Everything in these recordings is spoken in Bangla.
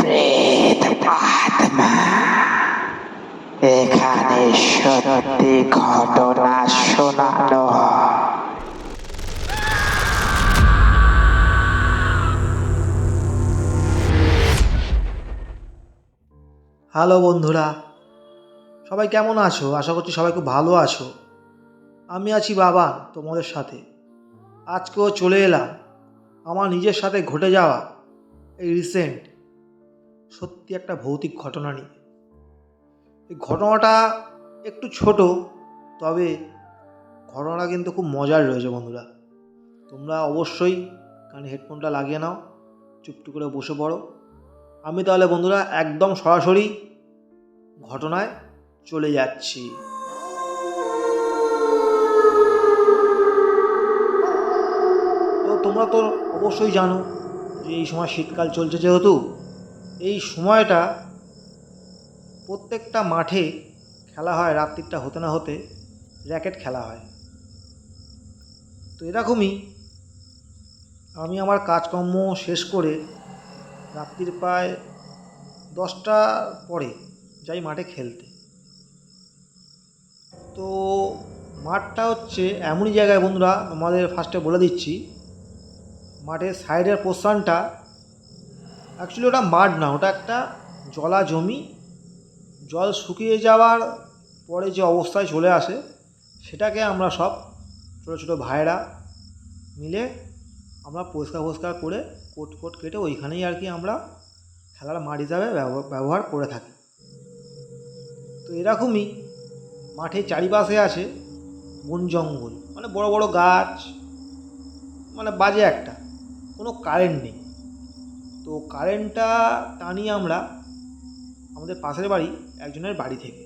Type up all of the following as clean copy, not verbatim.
প্রেত আত্মা এখানে সত্যি ঘটনা শোনানো। হ্যালো বন্ধুরা, সবাই কেমন আছো? আশা করছি সবাই খুব ভালো আছো। আমি আছি বাবা তোমাদের সাথে। আজকেও চলে এলাম আমার নিজের সাথে ঘটে যাওয়া এই রিসেন্ট সত্যি একটা ভৌতিক ঘটনা নিয়ে। এই ঘটনাটা একটু ছোট, তবে ঘটনাটা কিন্তু খুব মজার রয়েছে বন্ধুরা। তোমরা অবশ্যই কানে হেডফোনটা লাগিয়ে নাও, চুপটি করে বসে পড়ো। আমি তাহলে বন্ধুরা একদম সরাসরি ঘটনায় চলে যাচ্ছি। তো তোমরা তো অবশ্যই জানো যে এই সময় শীতকাল চলছে, যেহেতু এই সময়টা প্রত্যেকটা মাঠে খেলা হয়, রাত্রিটা হতে না হতে র্যাকেট খেলা হয়। তো এরকমই আমি আমার কাজকর্ম শেষ করে রাত্রির প্রায় 10টার পরে যাই মাঠে খেলতে। তো মাঠটা হচ্ছে এমনই জায়গায় বন্ধুরা, তোমাদের ফার্স্টে বলে দিচ্ছি, মাঠের সাইডের পোর্শনটা অ্যাকচুয়ালি ওটা মাঠ না, ওটা একটা জলা জমি। জল শুকিয়ে যাওয়ার পরে যে অবস্থায় চলে আসে সেটাকে আমরা সব ছোটো ছোটো ভাইরা মিলে আমরা পরিষ্কার করে কোট কেটে ওইখানেই আর কি আমরা খেলার মাঠ হিসাবে ব্যবহার করে থাকি। তো এরকমই মাঠের চারিপাশে আছে বন জঙ্গল, মানে বড় বড় গাছ, মানে বাজে একটা, কোনো কারেন্ট নেই। তো কারেন্টটা টানি আমরা আমাদের পাশের বাড়ি একজনের বাড়ি থেকে,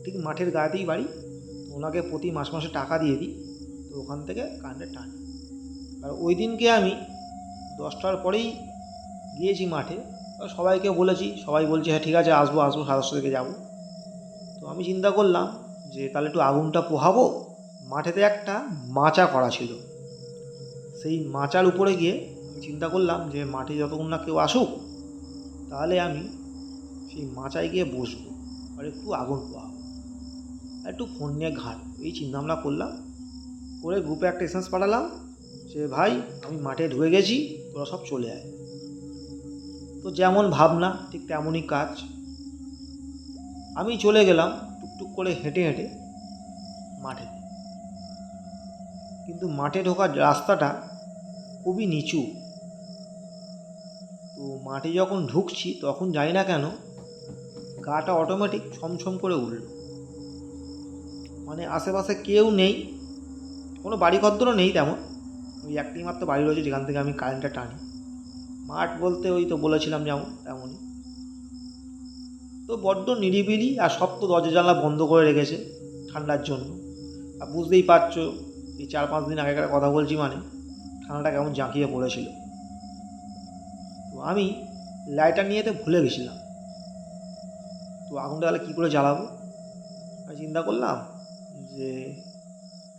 ঠিক মাঠের গায়েতেই বাড়ি। তো ওনাকে প্রতি মাসে টাকা দিয়ে দিই, তো ওখান থেকে কারেন্টের টানি। আর ওই দিনকে আমি 10টার পরেই গিয়েছি মাঠে, সবাইকে বলেছি, সবাই বলছে হ্যাঁ ঠিক আছে আসবো 7:30 থেকে যাবো। তো আমি চিন্তা করলাম যে তাহলে একটু আগুনটা পোহাবো। মাঠেতে একটা মাচা করা ছিল, সেই মাচার উপরে গিয়ে আমি চিন্তা করলাম যে মাঠে যতক্ষণ না কেউ আসুক তাহলে আমি সেই মাচায় গিয়ে বসবো আর একটু আগুন পোহাবো আর একটু ফোন নিয়ে ঘাঁট, এই চিন্তাভাবনা করলাম। করে গ্রুপে একটা এসএমএস পাঠালাম যে ভাই আমি মাঠে ঢুকে গেছি, তোরা সব চলে আয়। তো যেমন ভাবনা ঠিক তেমনই কাজ। আমি চলে গেলাম টুকটুক করে হেঁটে হেঁটে মাঠে। কিন্তু মাঠে ঢোকার রাস্তাটা খুবই নিচু। তো মাঠে যখন ঢুকছি তখন জানি না কেন গাটা অটোমেটিক ছমছম করে উঠল। মানে আশেপাশে কেউ নেই, কোনো বাড়িঘরদরও নেই তেমন, ওই একটি মাত্র বাড়ি রয়েছে যেখান থেকে আমি কারেন্টটা টানি। মাঠ বলতে ওই তো বলেছিলাম যেমন তেমনই। তো বড্ড নিরিবিলি, আর সব তো দরজা জানলা বন্ধ করে রেখেছে ঠান্ডার জন্য। আর বুঝতেই পারছো এই 4-5 দিন আগেকার কথা বলছি, মানে ঠান্ডাটা কেমন জাঁকিয়ে পড়েছিল। তো আমি লাইটার নিয়ে তো ভুলে গেছিলাম। তো আগুনটা তাহলে কী করে জ্বালাবো, আমি চিন্তা করলাম যে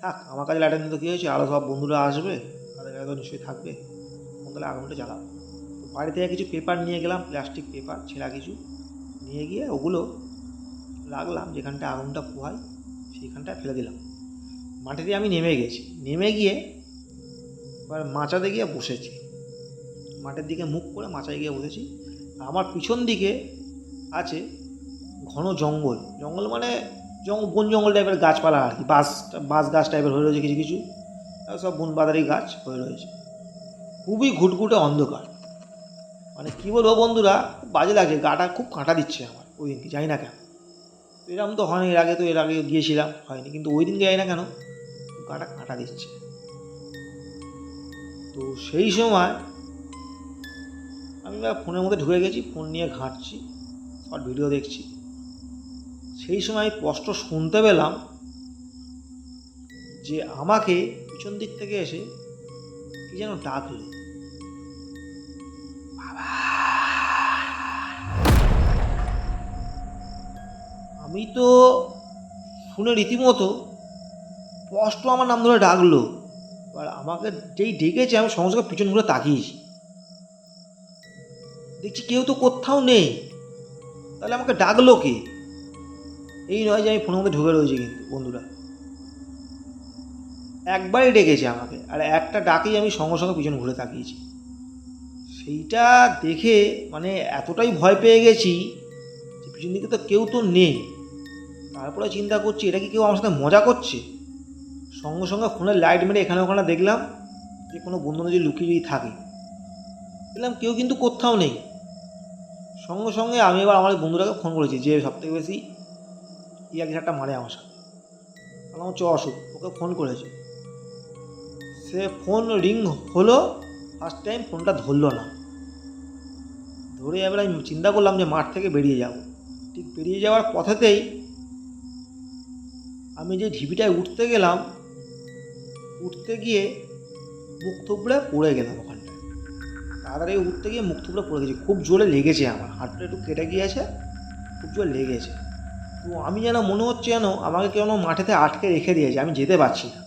থাক আমার কাছে লাইটার নিয়ে তো কী হয়েছে, আরও সব বন্ধুরা আসবে, তাদের কাছে তো নিশ্চয়ই থাকবে, তাহলে আগুনটা জ্বালাবো। তো বাড়ি থেকে কিছু পেপার নিয়ে গেলাম, প্লাস্টিক পেপার ছেঁড়া কিছু নিয়ে গিয়ে ওগুলো রাখলাম যেখানটা আগুনটা পোহাই, সেইখানটায় ফেলে দিলাম। মাঠে দিয়ে আমি নেমে গেছি, নেমে গিয়ে এবার মাচাতে গিয়ে বসেছি, মাঠের দিকে মুখ করে মাচায় গিয়ে বসেছি। আমার পিছন দিকে আছে ঘন জঙ্গল, জঙ্গল মানে বন জঙ্গল টাইপের গাছপালা আর কি, বাঁশ গাছ টাইপের হয়ে রয়েছে কিছু কিছু, সব বনবাদারি গাছ হয়ে রয়েছে। খুবই ঘুটঘুটে অন্ধকার, মানে কী বলবো বন্ধুরা, খুব বাজে লাগছে, গাটা খুব কাঁটা দিচ্ছে আমার ওই দিনকে, জানি না কেন। এরকম তো হয়নি এর আগে, তো এর আগে গিয়েছিলাম হয়নি, কিন্তু ওই দিনকে জানি না কেন গাটা কাঁটা দিচ্ছে। তো সেই সময় আমি ফোনের মধ্যে ঢুকে গেছি, ফোন নিয়ে ঘাঁটছি, শর্ট ভিডিও দেখছি। সেই সময় আমি স্পষ্ট শুনতে পেলাম যে আমাকে পিছন দিক থেকে এসে কি যেন ডাকলো, আমি তো শুনে রীতিমতো স্পষ্ট আমার নাম ধরে ডাকলো। এবার আমাকে যেই ডেকেছে আমি সঙ্গে সঙ্গে পিছন ঘুরে তাকিয়েছি। দেখছি কেউ তো কোথাও নেই, তাহলে আমাকে ডাকলো কে? এই নয় যে আমি ফোনের মধ্যে ঢুকে রয়েছি, কিন্তু বন্ধুরা একবারই ডেকেছে আমাকে, আর একটা ডাকেই আমি সঙ্গে সঙ্গে পিছনে ঘুরে তাকিয়েছি। সেইটা দেখে মানে এতটাই ভয় পেয়ে গেছি যে পিছন দিকে তো কেউ তো নেই। তারপরে চিন্তা করছি এটা কি কেউ আমার সাথে মজা করছে। সঙ্গে সঙ্গে ফোনের লাইট মেরে এখানে ওখানে দেখলাম যে কোনো বন্ধু যদি লুকিয়ে যদি থাকে, দেখলাম কেউ কিন্তু কোথাও নেই। সঙ্গে সঙ্গে আমি এবার আমার বন্ধুটাকে ফোন করেছি, যে সবথেকে বেশি ইয়াকে একটা মারে আমার সাথে, আমার হচ্ছে অসুখ, ওকে ফোন করেছি। সে ফোন রিং হলো, ফার্স্ট টাইম ফোনটা ধরলো না। ধরে এবার আমি চিন্তা করলাম যে মাঠ থেকে বেরিয়ে যাব। ঠিক বেরিয়ে যাওয়ার পথেতেই আমি যে ঢিবিটায় উঠতে গেলাম, উঠতে গিয়ে মুখ থুবড়ে পড়ে গেলাম ওখানটায়। তাড়াতাড়ি উঠতে গিয়ে মুখ থুবড়ে পড়ে গেছি, খুব জোরে লেগেছে, আমার হাতটা একটু কেটে গিয়েছে, খুব জোরে লেগেছে। তো আমি যেন মনে হচ্ছে যেন আমাকে কেন মাঠেতে আটকে রেখে দিয়েছে, আমি যেতে পারছি না।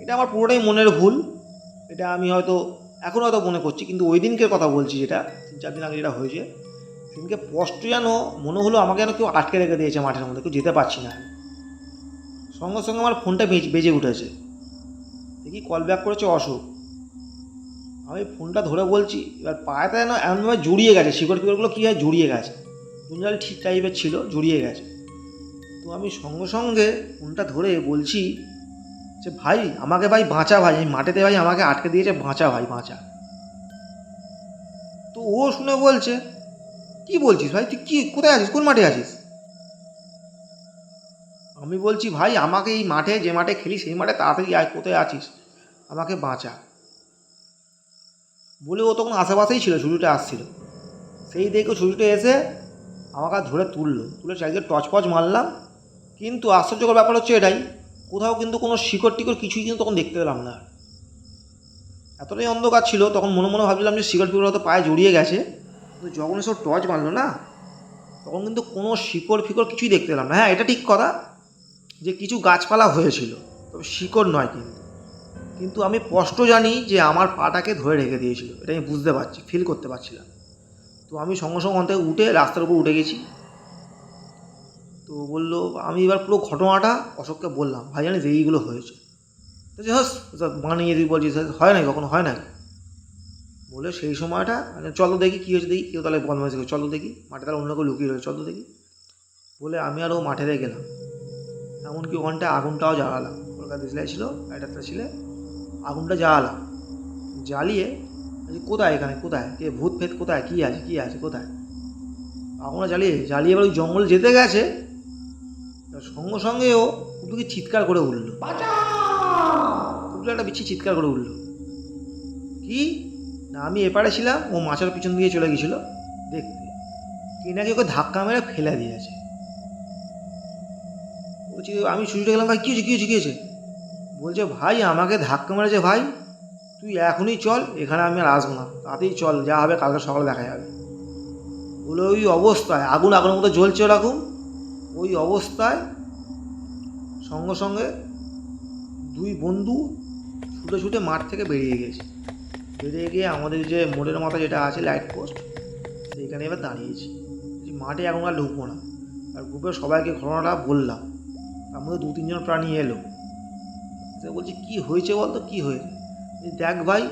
এটা আমার পুরোটাই মনের ভুল, এটা আমি হয়তো এখন হয়তো মনে করছি, কিন্তু ওই দিনকের কথা বলছি, যেটা 3-4 দিন আগে যেটা হয়েছে, সেদিনকে স্পষ্ট যেন মনে হলো আমাকে যেন কেউ আটকে রেখে দিয়েছে মাঠের মধ্যে, কেউ যেতে পারছি না। সঙ্গে সঙ্গে আমার ফোনটা বেজে উঠেছে, দেখি কল ব্যাক করেছে অশোক। আমি ফোনটা ধরে বলছি, এবার পায়েতে যেন এমনভাবে জড়িয়ে গেছে, শিকড় ফিকড়গুলো কী হয় জড়িয়ে গেছে, জঞ্জাল ঠিক টাইপের ছিল, জড়িয়ে গেছে। তো আমি সঙ্গে সঙ্গে ফোনটা ধরে বলছি যে ভাই আমাকে ভাই বাঁচা, ভাই এই মাঠেতে ভাই আমাকে আটকে দিয়েছে, বাঁচা ভাই বাঁচা। তো ও শুনে বলছে, কি বলছিস ভাই, তুই কি কোথায় আছিস, কোন মাঠে আছিস? আমি বলছি ভাই আমাকে এই মাঠে, যে মাঠে খেলি সেই মাঠে তাড়াতাড়ি আয়, কোথায় আছিস, আমাকে বাঁচা। বলে ও তখন আশেপাশেই ছিল, ছুটিটা আসছিল। সেই দেখে ছুটিটা এসে আমাকে ধরে তুলে চারিদিকে টর্চ ফচ মারলাম, কিন্তু আশ্চর্যকর ব্যাপার হচ্ছে এটাই, কোথাও কিন্তু কোনো শিকড় টিকড় কিছুই কিন্তু তখন দেখতে পেলাম না। এতটাই অন্ধকার ছিল, তখন মনে মনে ভাবছিলাম যে শিকড় ফিকড় হয়তো পায়ে জড়িয়ে গেছে, কিন্তু যখন এসব টর্চ মারলো না, তখন কিন্তু কোনো শিকড় ফিকড় কিছুই দেখতে পেলাম না। হ্যাঁ এটা ঠিক কথা যে কিছু গাছপালা হয়েছিল, তবে শিকড় নয়। কিন্তু আমি স্পষ্ট জানি যে আমার পাটাকে ধরে রেখে দিয়েছিল, এটা আমি বুঝতে পারছি, ফিল করতে পারছিলাম। তো আমি সঙ্গে সঙ্গে ওখান থেকে উঠে রাস্তার উপর উঠে গেছি। তো বললো, আমি এবার পুরো ঘটনাটা অশোককে বললাম, ভাই জানিস এইগুলো হয়েছে। তো যে হস বানিয়ে দিই বলছিস, হয় নাই, কখনো হয় নাই। বলে সেই সময়টা চলো দেখি কী হয়েছে, দেখি কেউ তাহলে বদমাইশি করে, চলো দেখি মাঠে তাহলে অন্য কেউ লুকিয়ে রয়েছে, চলো দেখি। বলে আমি আরও মাঠে গেলাম, এমনকি ওখানটায় আগুনটাও জ্বালালাম, কলকাতা দেশলাই ছিল একটা ছেলে, আগুনটা জ্বালালাম, জ্বালিয়ে কোথায় এখানে, কোথায় কে, ভূত ফেত কোথায়, কী আছে কোথায়, আগুনটা জ্বালিয়ে এবার ওই জঙ্গল যেতে গেছে, সঙ্গে সঙ্গে ও খুব চিৎকার করে উঠলো, খুব একটা বিচ্ছি চিৎকার করে উঠলো। কি না, আমি এপারে ছিলাম, ও মাছের পিছন দিয়ে চলে গেছিলো দেখতে, কি নাকি ওকে ধাক্কা মেরে ফেলে দিয়েছে। বলছি, আমি ছুটিতে গেলাম, ভাই কী হয়েছে? বলছে ভাই আমাকে ধাক্কা মেরেছে ভাই, তুই এখনই চল, এখানে আমি আর আসবো না, তাতেই চল, যা হবে কালকে সকালে দেখা যাবে। বলে ওই অবস্থায় আগুনের মতো জ্বলছে ওরকম, ওই অবস্থায় সঙ্গে সঙ্গে দুই বন্ধু ছুটে ছুটে মাঠ থেকে বেরিয়ে গেছে। বেরিয়ে গিয়ে আমাদের যে মোড়ের মাথা যেটা আছে লাইট পোস্ট, সেইখানে এবার দাঁড়িয়েছি, মাঠে এখন আর ঢুকবো না। আর গ্রুপের সবাইকে ঘটনাটা বললাম, তার মধ্যে 2-3 জন প্রাণী এলো। সে বলছে কী হয়েছে বলতো, কী হয়েছে? দেখ ভাই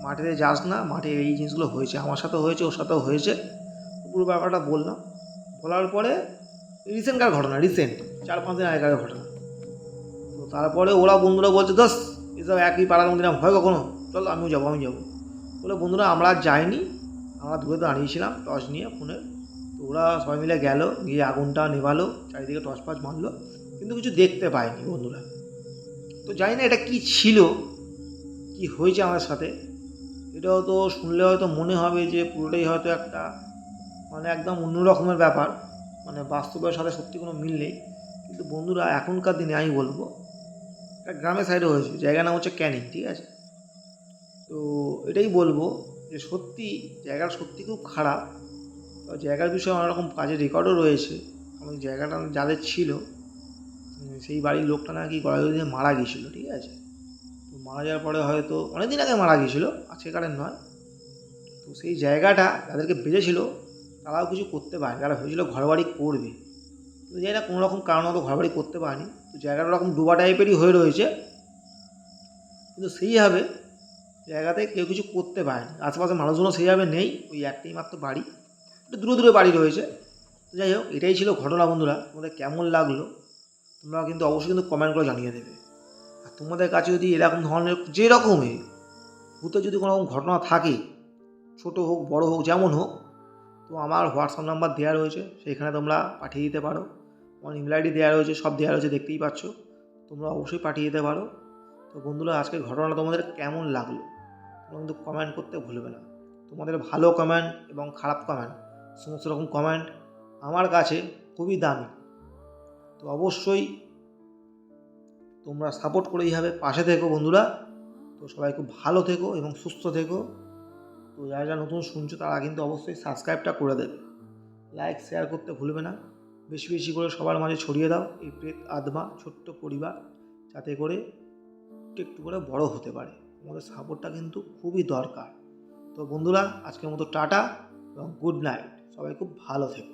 মাঠে যাস না, মাঠে এই জিনিসগুলো হয়েছে, আমার সাথেও হয়েছে, ওর সাথেও হয়েছে। পুরো ব্যাপারটা বললাম, বলার পরে রিসেন্টকার ঘটনা, 4-5 দিন আগেকার ঘটনা। তো তারপরে ওরা বন্ধুরা বলছে, দোস এসব একই পাড়ার মধ্যে হয় কখনো, চল আমিও যাবো বলে বন্ধুরা আমরা আর যাইনি, আমরা দূরে দাঁড়িয়েছিলাম টর্চ নিয়ে ফোনে। তো ওরা সবাই মিলে গেল, গিয়ে আগুনটা নেভালো, চারিদিকে টর্চ ফর্চ মারলো, কিন্তু কিছু দেখতে পায়নি বন্ধুরা। তো জানি না এটা কী ছিল, কি হয়েছে আমার সাথে। এটাও তো শুনলে হয়তো মনে হবে যে পুরোটাই হয়তো একটা মানে একদম অন্য রকমের ব্যাপার, মানে বাস্তবের সাথে সত্যি কোনো মিল নেই। কিন্তু বন্ধুরা এখনকার দিনে আমি বলবো, একটা গ্রামের সাইডে হয়েছে, জায়গার নাম হচ্ছে ক্যানিং, ঠিক আছে? তো এটাই বলবো যে সত্যি জায়গাটা সত্যি খুব খারাপ। তো জায়গার বিষয়ে অনেক রকম কাজের রেকর্ডও রয়েছে, কারণ জায়গাটা যাদের ছিল সেই বাড়ির লোকটা নাকি গলায় দিয়ে মারা গিয়েছিলো, ঠিক আছে? তো মারা যাওয়ার পরে হয়তো অনেক দিন আগে মারা গিয়েছিলো, আজকেকারের নয়। তো তো সেই জায়গাটা যাদেরকে বেঁচেছিল তারাও কিছু করতে পারেনি, তারা ভেবেছিল ঘরবাড়ি করবে, তো জানি না কোনো রকম কারণত ঘরবাড়ি করতে পারেনি। তো জায়গাটা ওরকম ডোবা টাইপেরই হয়ে রয়েছে, কিন্তু সেইভাবে জায়গাতে কেউ কিছু করতে পারেনি। আশেপাশে মানুষজনও সেইভাবে নেই, ওই একটাই মাত্র বাড়ি, একটু দূরে দূরে বাড়ি রয়েছে। তো যাই হোক, এটাই ছিল ঘটনা বন্ধুরা। তোমাদের কেমন লাগলো তোমরা কিন্তু অবশ্যই কিন্তু কমেন্ট করে জানিয়ে দেবে। আর তোমাদের কাছে যদি এরকম ধরনের যে রকমই ভূতের যদি কোনো রকম ঘটনা থাকে, ছোট হোক বড় হোক যেমন হোক, তো আমার হোয়াটসঅ্যাপ নাম্বার দেওয়া রয়েছে, সেইখানে তোমরা পাঠিয়ে দিতে পারো। আমার ইমেল আইডি দেওয়া রয়েছে, সব দেওয়া রয়েছে, দেখতেই পাচ্ছ। তোমরা অবশ্যই পাঠিয়ে দিতে পারো। তো বন্ধুরা, আজকের ঘটনাটা তোমাদের কেমন লাগলো তোমরা কিন্তু কমেন্ট করতে ভুলবে না। তোমাদের ভালো কমেন্ট এবং খারাপ কমেন্ট, সমস্ত রকম কমেন্ট আমার কাছে খুবই দামি। তো অবশ্যই তোমরা সাপোর্ট করে এইভাবে পাশে থেকো বন্ধুরা। তো সবাই খুব ভালো থেকো এবং সুস্থ থেকো। তো যারা যারা নতুন শুনছো তারা কিন্তু অবশ্যই সাবস্ক্রাইবটা করে দেবে, লাইক শেয়ার করতে ভুলবে না। বেশি বেশি করে সবার মাঝে ছড়িয়ে দাও এই প্রেত আত্মা ছোট্ট পরিবার, যাতে করে একটু একটু করে বড় হতে পারে। তোমাদের সাপোর্টটা কিন্তু খুবই দরকার। তো বন্ধুরা, আজকের মতো টাটা এবং গুড নাইট। সবাই খুব ভালো থেকো।